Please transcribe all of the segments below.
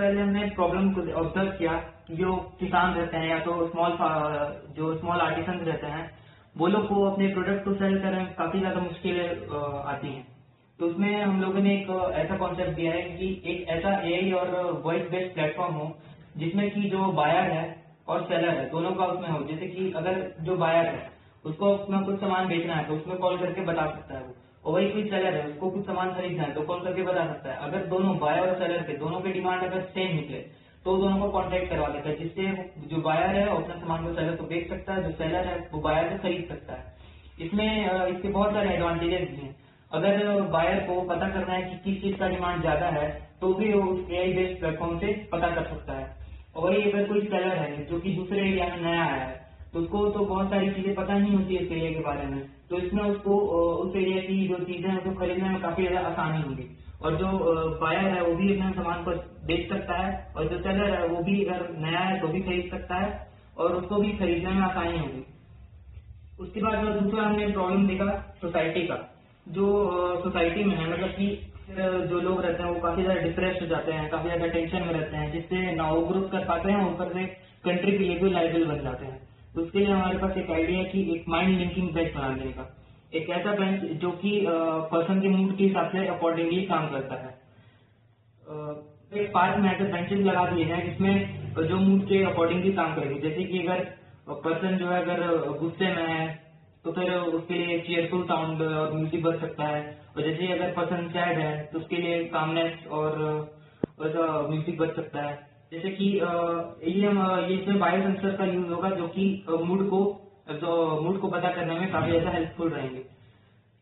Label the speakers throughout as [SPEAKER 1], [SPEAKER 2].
[SPEAKER 1] पहले हमने प्रॉब्लम को ऑब्जर्व किया कि जो किसान रहते हैं या तो स्मॉल आर्टिसन रहते हैं, वो लोग को अपने प्रोडक्ट को सेल करने में काफी ज्यादा मुश्किलें आती हैं। तो उसमें हम लोगों ने एक ऐसा कॉन्सेप्ट दिया है कि एक ऐसा एआई और वॉइस बेस्ड प्लेटफॉर्म हो जिसमें कि जो बायर है और सेलर है दोनों का उसमें हो। जैसे कि अगर जो बायर है उसको अपना कुछ सामान बेचना है तो उसमें कॉल करके बता सकता है वो, और वही कोई सेलर है उसको कुछ सामान खरीदना है तो कॉल करके बता सकता है। अगर दोनों बायर और सेलर के दोनों के डिमांड अगर सेम निकले तो दोनों को कॉन्टेक्ट करवा देता है, जिससे जो बायर है वो अपने सामान को सेलर को बेच सकता है, जो सेलर है वो बायर से खरीद सकता है। इसमें इसके बहुत सारे एडवांटेजेस भी हैं। अगर बायर को पता करना है कि किस चीज का डिमांड ज्यादा है तो भी वो उस एआई बेस्ड प्लेटफॉर्म से पता कर सकता है। और वही अगर कोई सेलर है जो कि दूसरे एरिया में नया आया है तो उसको तो बहुत सारी चीजें पता नहीं होती है इस एरिया के बारे में, तो इसमें उसको उस एरिया की जो चीजें हैं उसको खरीदने में काफी ज्यादा आसानी होगी। और जो बायर है वो भी अपने सामान को बेच सकता है, और जो सेलर है वो भी अगर नया है तो भी खरीद सकता है और उसको भी खरीदने में आसानी होगी। उसके बाद जो दूसरा हमने प्रॉब्लम देखा सोसाइटी का, जो सोसाइटी में है मतलब कि जो लोग रहते हैं वो काफी ज्यादा डिप्रेस हो जाते हैं, काफी ज्यादा टेंशन में रहते हैं, जिससे ना वो ग्रोथ कर पाते हैं, ऊपर से कंट्री के लिए भी लाइबल बन जाते हैं। तो उसके लिए हमारे पास एक आइडिया है कि एक माइंड लिंकिंग बेंच बना देने का, एक ऐसा बेंच जो कि पर्सन के मूड के हिसाब से अकॉर्डिंगली काम करता है। एक पार्क में ऐसे बेंचेस लगा दिए हैं जिसमें जो मूड के अकॉर्डिंगली काम करेंगे। जैसे कि अगर पर्सन जो है अगर गुस्से में है तो फिर उसके लिए चीयरफुल साउंड और म्यूजिक बज सकता है, और जैसे अगर पर्सन सैड है तो उसके लिए कामनेस और म्यूजिक बज सकता है। जैसे कि ये इसमें बायो सेंसर का यूज होगा जो कि मूड को पता करने में काफी ज्यादा हेल्पफुल रहेंगे।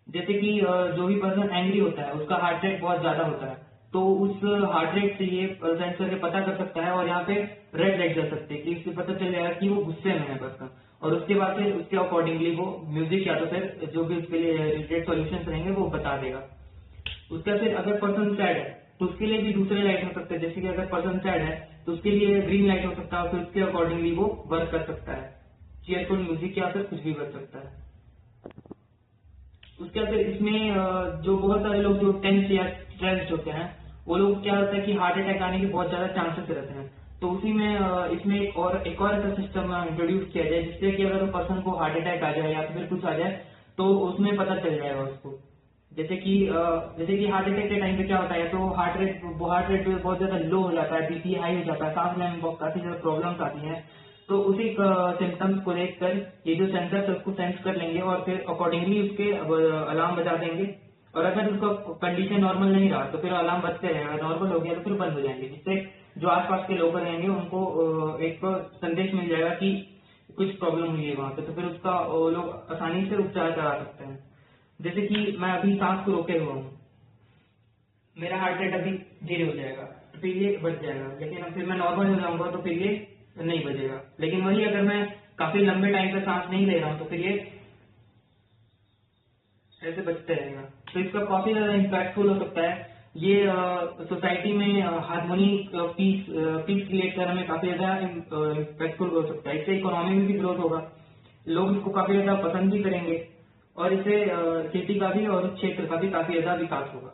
[SPEAKER 1] जैसे कि जो भी पर्सन एंग्री होता है उसका हार्ट रेट बहुत ज्यादा होता है, तो उस हार्ट रेट से ये सेंसर पता कर सकता है और यहाँ पे रेड लाइट जल सकते हैं कि इससे पता चल जाएगा कि वो गुस्से में है पर्सन, और उसके बाद फिर उसके अकॉर्डिंगली वो म्यूजिक या तो फिर जो भी उसके लिए रिलेटेड सॉल्यूशंस रहेंगे वो बता देगा। उसका फिर अगर पर्सन सैड है तो उसके लिए भी दूसरे लाइट हो सकते हैं। जैसे कि अगर पर्सन सैड है तो उसके लिए ग्रीन लाइट हो सकता है और फिर उसके अकॉर्डिंगली वो वर्क कर सकता है, चीयरफुल म्यूजिक या फिर कुछ भी बज सकता है। उसके बाद इसमें जो बहुत सारे लोग जो टेंस या स्ट्रेस्ड होते हैं वो लोग क्या होता है कि हार्ट अटैक आने के बहुत ज्यादा चांसेस रहते हैं। तो उसी में इसमें एक और ऐसा सिस्टम इंट्रोड्यूस किया जाए जिससे कि अगर पर्सन को हार्ट अटैक आ जाए या फिर कुछ आ जाए तो उसमें पता चल जाएगा उसको। जैसे कि हार्ट अटैक के टाइम पे क्या होता है तो हार्ट रेट बहुत ज्यादा लो हो जाता है, बीपी हाई हो जाता है, सांस लेने में बहुत काफी ज्यादा प्रॉब्लम्स आती हैं। तो उसी सिम्टम्स को देखकर ये जो सेंसर उसको सेंस कर लेंगे और फिर अकॉर्डिंगली उसके अलार्म बजा देंगे, और अगर उसका कंडीशन नॉर्मल नहीं रहा तो फिर अलार्म बजते रहेगा, नॉर्मल हो गया तो फिर बंद हो जाएंगे, जिससे जो आसपास के लोग रहेंगे उनको एक संदेश मिल जाएगा कि कुछ प्रॉब्लम हुई है वहां पे, तो फिर उसका वो लोग आसानी से उपचार करा सकते हैं। जैसे कि मैं अभी सांस को रोके हुआ हूँ, मेरा हार्ट रेट अभी धीरे हो जाएगा तो फिर ये बच जाएगा, लेकिन अब फिर मैं नॉर्मल हो जाऊंगा तो फिर ये नहीं बजेगा। लेकिन वही अगर मैं काफी लंबे टाइम तक सांस नहीं ले रहा हूँ तो फिर ये ऐसे बचते रहेगा। तो इसका काफी ज्यादा इम्पैक्टफुल हो सकता है। ये सोसाइटी में हार्मोनी पीस क्रिएट करने में काफी ज्यादा इम्पैक्टफुल हो सकता है। इससे इकोनॉमी में भी ग्रोथ होगा, लोग इसको काफी ज्यादा पसंद भी करेंगे, और इससे सिटी का भी और क्षेत्र का भी काफी ज्यादा विकास होगा।